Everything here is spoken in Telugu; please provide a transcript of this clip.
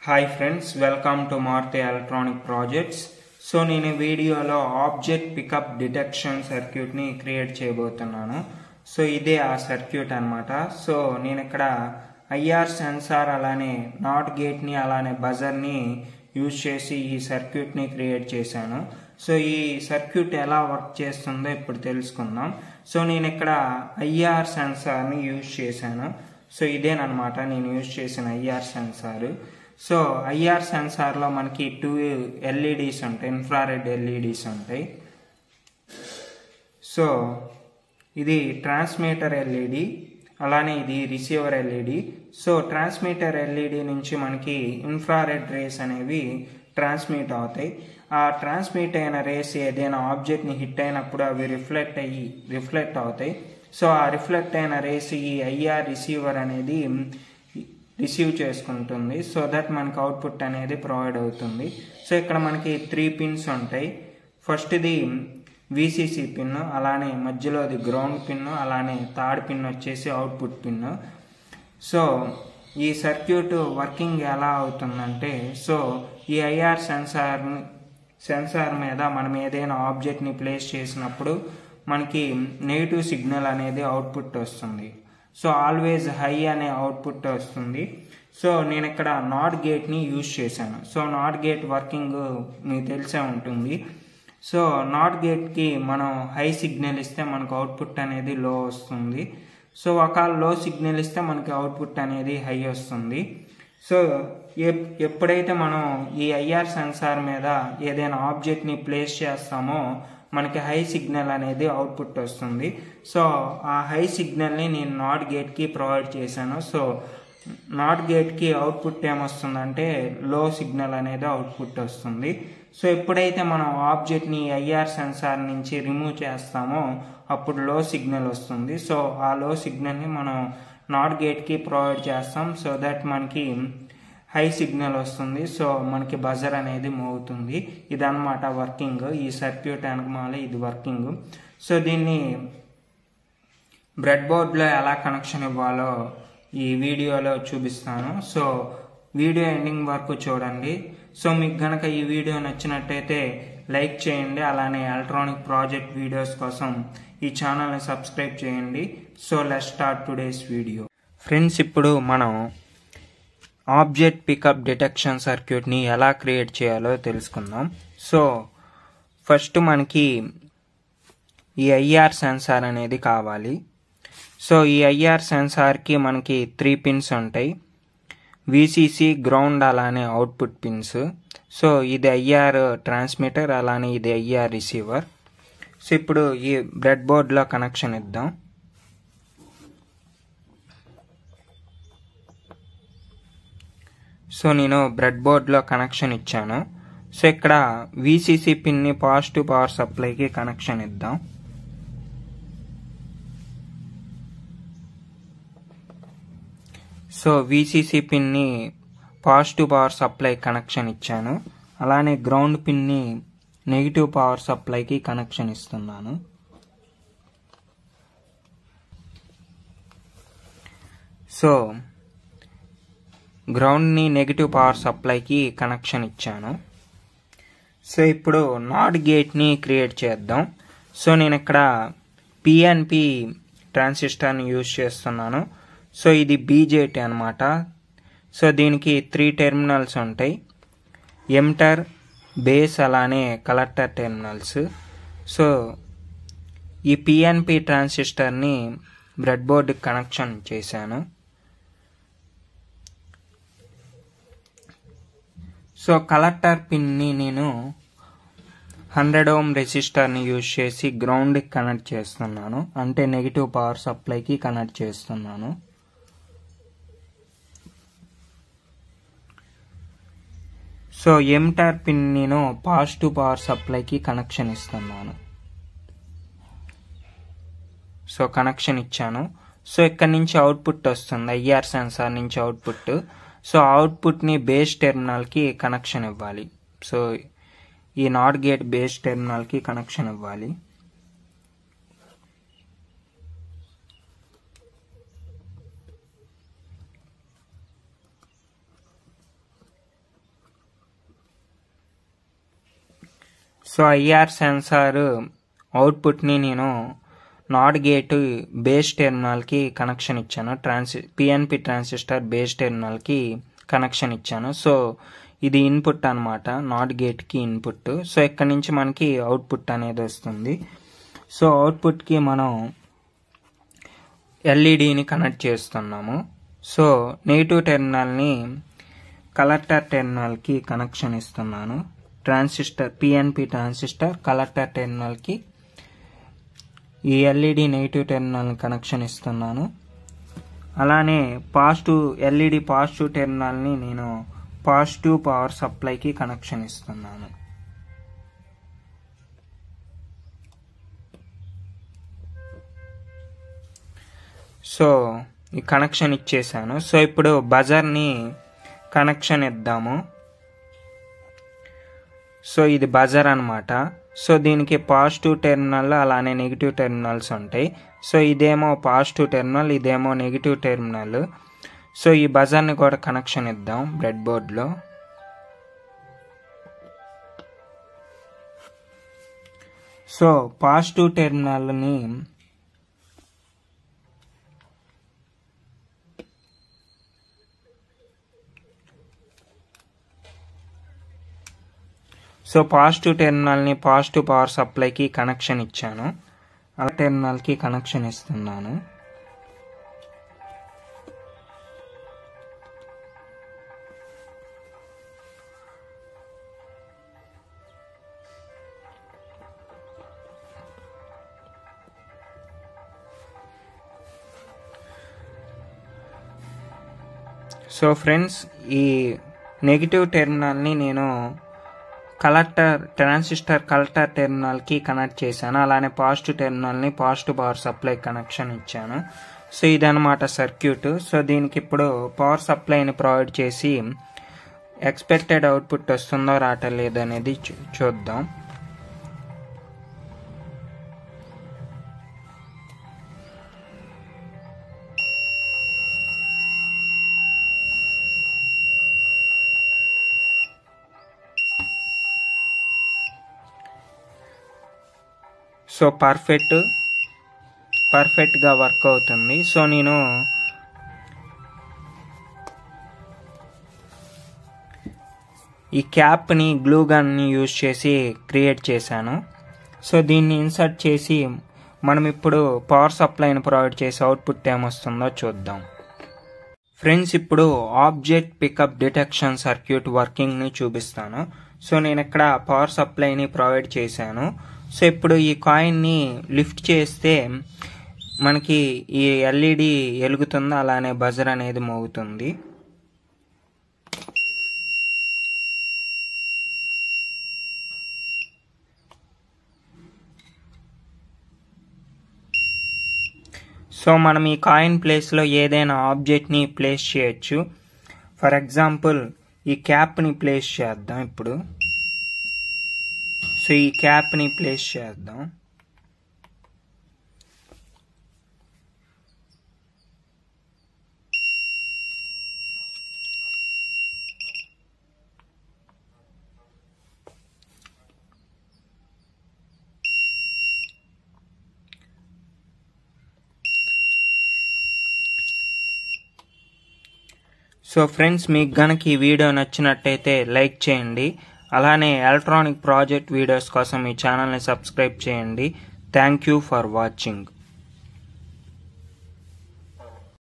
Hi friends, welcome to Maruti electronic projects. So నేను వీడియోలో ఆబ్జెక్ట్ పికప్ డిటెక్షన్ సర్క్యూట్ని క్రియేట్ చేయబోతున్నాను. సో ఇదే ఆ సర్క్యూట్ అనమాట. సో నేను ఇక్కడ ఐఆర్ సెన్సార్ అలానే నాట్ గేట్ని అలానే బజర్ని యూజ్ చేసి ఈ సర్క్యూట్ని క్రియేట్ చేశాను. సో ఈ సర్క్యూట్ ఎలా వర్క్ చేస్తుందో ఇప్పుడు తెలుసుకుందాం. సో నేను ఇక్కడ ఐఆర్ సెన్సార్ని యూజ్ చేశాను. సో ఇదేనమాట నేను యూజ్ చేసిన ఐఆర్ సెన్సార్. సో ఐఆర్ సెన్సార్లో మనకి 2 ఎల్ఈడీస్ ఉంటాయి, ఇన్ఫ్రారెడ్ ఎల్ఈడీస్ ఉంటాయి. సో ఇది ట్రాన్స్మిటర్ ఎల్ఈడి, అలానే ఇది receiver LED. So transmitter LED నుంచి మనకి ఇన్ఫ్రారెడ్ రేస్ అనేవి ట్రాన్స్మిట్ అవుతాయి. ఆ ట్రాన్స్మిట్ అయిన రేస్ ఏదైనా ఆబ్జెక్ట్ని హిట్ అయినప్పుడు అవి రిఫ్లెక్ట్ అవుతాయి. సో ఆ రిఫ్లెక్ట్ అయిన రేస్ ఈ ఐఆర్ రిసీవర్ అనేది రిసీవ్ చేసుకుంటుంది. సో దట్ మనకి అవుట్పుట్ అనేది ప్రొవైడ్ అవుతుంది. సో ఇక్కడ మనకి 3 పిన్స్ ఉంటాయి. ఫస్ట్ది విసిసి పిన్, అలానే మధ్యలోది గ్రౌండ్ పిన్, అలానే థర్డ్ పిన్ వచ్చేసి అవుట్పుట్ పిన్. సో ఈ సర్క్యూట్ వర్కింగ్ ఎలా అవుతుందంటే, సో ఈ ఐఆర్ సెన్సార్ మీద మనం ఏదైనా ఆబ్జెక్ట్ని ప్లేస్ చేసినప్పుడు మనకి నెగిటివ్ సిగ్నల్ అనేది అవుట్పుట్ వస్తుంది. సో ఆల్వేస్ హై అనే అవుట్పుట్ వస్తుంది. సో నేను ఇక్కడ నాట్ గేట్ని యూజ్ చేశాను. సో నాట్ గేట్ వర్కింగ్ మీకు తెలిసే ఉంటుంది. సో నాట్ గేట్కి మనం హై సిగ్నల్ ఇస్తే మనకు అవుట్పుట్ అనేది లో వస్తుంది. సో ఒకవేళ లో సిగ్నల్ ఇస్తే మనకి అవుట్పుట్ అనేది హై వస్తుంది. సో ఎప్పుడైతే మనం ఈ ఐఆర్ సెన్సార్ మీద ఏదైనా ఆబ్జెక్ట్ని ప్లేస్ చేస్తామో మనకి హై సిగ్నల్ అనేది అవుట్పుట్ వస్తుంది. సో ఆ హై సిగ్నల్ని నేను నాట్ గేట్కి ప్రొవైడ్ చేశాను. సో నాట్ గేట్కి అవుట్పుట్ ఏమొస్తుందంటే లో సిగ్నల్ అనేది అవుట్పుట్ వస్తుంది. సో ఎప్పుడైతే మనం ఆబ్జెక్ట్ని ఐఆర్ సెన్సార్ నుంచి రిమూవ్ చేస్తామో అప్పుడు లో సిగ్నల్ వస్తుంది. సో ఆ లో సిగ్నల్ని మనం నాట్ గేట్కి ప్రొవైడ్ చేస్తాం. సో దట్ మనకి హై సిగ్నల్ వస్తుంది. సో మనకి బజర్ అనేది మోగుతుంది. ఇదన్నమాట వర్కింగ్. ఈ సర్క్యూట్ వెనకమాల ఇది వర్కింగ్. సో దీన్ని బ్రెడ్ బోర్డ్లో ఎలా కనెక్షన్ ఇవ్వాలో ఈ వీడియోలో చూపిస్తాను. సో వీడియో ఎండింగ్ వరకు చూడండి. సో మీకు గనక ఈ వీడియో నచ్చినట్టయితే లైక్ చేయండి, అలానే ఎలక్ట్రానిక్ ప్రాజెక్ట్ వీడియోస్ కోసం ఈ ఛానల్ని సబ్స్క్రైబ్ చేయండి. So let's start today's video. Friends, ఇప్పుడు మనం ఆబ్జెక్ట్ పికప్ డిటెక్షన్ సర్క్యూట్ని ఎలా క్రియేట్ చేయాలో తెలుసుకుందాం. సో ఫస్ట్ మనకి ఈ ఐఆర్ సెన్సార్ అనేది కావాలి. సో ఈ ఐఆర్ సెన్సార్కి మనకి 3 పిన్స్ ఉంటాయి, విసిసి, గ్రౌండ్, అలానే అవుట్పుట్ పిన్స్. సో ఇది ఐఆర్ ట్రాన్స్మిటర్, అలానే ఇది ఐఆర్ రిసీవర్. సో ఇప్పుడు ఈ బ్రెడ్ బోర్డ్లో కనెక్షన్ ఇద్దాం. సో నేను బ్రెడ్ బోర్డ్లో కనెక్షన్ ఇచ్చాను. సో ఇక్కడ విసిసి పిన్ని పాజిటివ్ పవర్ సప్లైకి కనెక్షన్ ఇద్దాం. సో విసిసి పిన్ని పాజిటివ్ పవర్ సప్లై కనెక్షన్ ఇచ్చాను, అలానే గ్రౌండ్ పిన్ని నెగిటివ్ పవర్ సప్లైకి కనెక్షన్ ఇస్తున్నాను. సో గ్రౌండ్ని నెగిటివ్ పవర్ సప్లైకి కనెక్షన్ ఇచ్చాను. సో ఇప్పుడు నాట్ గేట్ని క్రియేట్ చేద్దాం. సో నేను ఇక్కడ పిఎన్పి ట్రాన్సిస్టర్ని యూజ్ చేస్తున్నాను. సో ఇది బీజేటీ అనమాట. సో దీనికి 3 టెర్మినల్స్ ఉంటాయి, ఎమిటర్, బేస్, అలానే కలెక్టర్ టెర్మినల్స్. సో ఈ పిఎన్పి ట్రాన్సిస్టర్ని బ్రెడ్ బోర్డ్కి కనెక్షన్ చేశాను. సో కలెక్టర్ పిన్ని నేను 100 ఓం రెసిస్టర్ని యూజ్ చేసి గ్రౌండ్కి కనెక్ట్ చేస్తున్నాను, అంటే నెగిటివ్ పవర్ సప్లైకి కనెక్ట్ చేస్తున్నాను. సో ఎమిటర్ పిన్ నేను పాజిటివ్ పవర్ సప్లైకి కనెక్షన్ ఇస్తున్నాను. సో కనెక్షన్ ఇచ్చాను. సో ఇక్కడ నుంచి అవుట్పుట్ వస్తుంది, ఐఆర్ సెన్సార్ నుంచి అవుట్పుట్. సో అవుట్పుట్ని బేస్ టెర్మినల్కి కనెక్షన్ ఇవ్వాలి. సో ఈ నాట్ గేట్ బేస్ టెర్మినల్కి కనెక్షన్ ఇవ్వాలి. సో ఐఆర్ సెన్సార్ అవుట్పుట్ని నేను నాట్ గేట్ బేస్ టెర్మినల్కి కనెక్షన్ ఇచ్చాను. పిఎన్పి ట్రాన్సిస్టర్ బేస్ టెర్మినల్కి కనెక్షన్ ఇచ్చాను. సో ఇది ఇన్పుట్ అనమాట, నాట్ గేట్కి ఇన్పుట్. సో ఇక్కడ నుంచి మనకి అవుట్పుట్ అనేది వస్తుంది. సో అవుట్పుట్కి మనం ఎల్ఈడిని కనెక్ట్ చేస్తున్నాము. సో నెగిటివ్ టెర్మినల్ని కలెక్టర్ టెర్మినల్కి కనెక్షన్ ఇస్తున్నాను. పిఎన్పి ట్రాన్సిస్టర్ కలెక్టర్ టెర్మినల్కి ఈ ఎల్ఈడి నెగిటివ్ టెర్మినల్ కనెక్షన్ ఇస్తున్నాను. అలానే ఎల్ఈడి పాజిటివ్ టెర్మినల్ని నేను పాజిటివ్ పవర్ సప్లైకి కనెక్షన్ ఇస్తున్నాను. సో ఈ కనెక్షన్ ఇచ్చేసాను. సో ఇప్పుడు బజర్ని కనెక్షన్ ఇద్దాము. సో ఇది బజర్ అనమాట. సో దీనికి పాజిటివ్ టెర్మినల్ అలానే నెగిటివ్ టెర్మినల్స్ ఉంటాయి. సో ఇదేమో పాజిటివ్ టెర్మినల్, ఇదేమో నెగిటివ్ టెర్మినల్. సో ఈ బజర్ని కూడా కనెక్షన్ ఇద్దాం బ్రెడ్ బోర్డ్లో. సో పాజిటివ్ టెర్మినల్ని పాజిటివ్ పవర్ సప్లైకి కనెక్షన్ ఇచ్చాను. ఆ టెర్మినల్కి కనెక్షన్ ఇస్తున్నాను. సో ఫ్రెండ్స్, ఈ నెగిటివ్ టెర్మినల్ని నేను ట్రాన్సిస్టర్ కలెక్టర్ టెర్మినల్కి కనెక్ట్ చేశాను. అలానే పాజిటివ్ టెర్మినల్ని పాజిటివ్ పవర్ సప్లై కనెక్షన్ ఇచ్చాను. సో ఇదన్నమాట సర్క్యూట్. సో దీనికి ఇప్పుడు పవర్ సప్లైని ప్రొవైడ్ చేసి ఎక్స్పెక్టెడ్ అవుట్పుట్ వస్తుందో రావట్లేదు అనేది చూద్దాం. సో పర్ఫెక్ట్గా వర్క్ అవుతుంది. సో నేను ఈ క్యాప్ని గ్లూ గన్ని యూజ్ చేసి క్రియేట్ చేశాను. సో దీన్ని ఇన్సర్ట్ చేసి మనం ఇప్పుడు పవర్ సప్లైని ప్రొవైడ్ చేసి అవుట్పుట్ ఏమొస్తుందో చూద్దాం. ఫ్రెండ్స్, ఇప్పుడు ఆబ్జెక్ట్ పికప్ డిటెక్షన్ సర్క్యూట్ వర్కింగ్ని చూపిస్తాను. సో నేను ఇక్కడ పవర్ సప్లైని ప్రొవైడ్ చేశాను. సో ఇప్పుడు ఈ కాయిన్ని లిఫ్ట్ చేస్తే మనకి ఈ ఎల్ఈడి వెలుగుతుంది, అలానే బజర్ అనేది మోగుతుంది. సో మనం ఈ కాయిన్ ప్లేస్లో ఏదైనా ఆబ్జెక్ట్ని ప్లేస్ చేయొచ్చు. ఫర్ ఎగ్జాంపుల్ ఈ క్యాప్ని ప్లేస్ చేద్దాం. ఇప్పుడు సో ఈ క్యాప్ని ప్లేస్ చేద్దాం. సో ఫ్రెండ్స్, మీకు గనక ఈ వీడియో నచ్చినట్టయితే లైక్ చేయండి. అలానే ఎలక్ట్రానిక్ ప్రాజెక్ట్ వీడియోస్ కోసం ఈ ఛానల్ని సబ్స్క్రైబ్ చేయండి. Thank you for watching.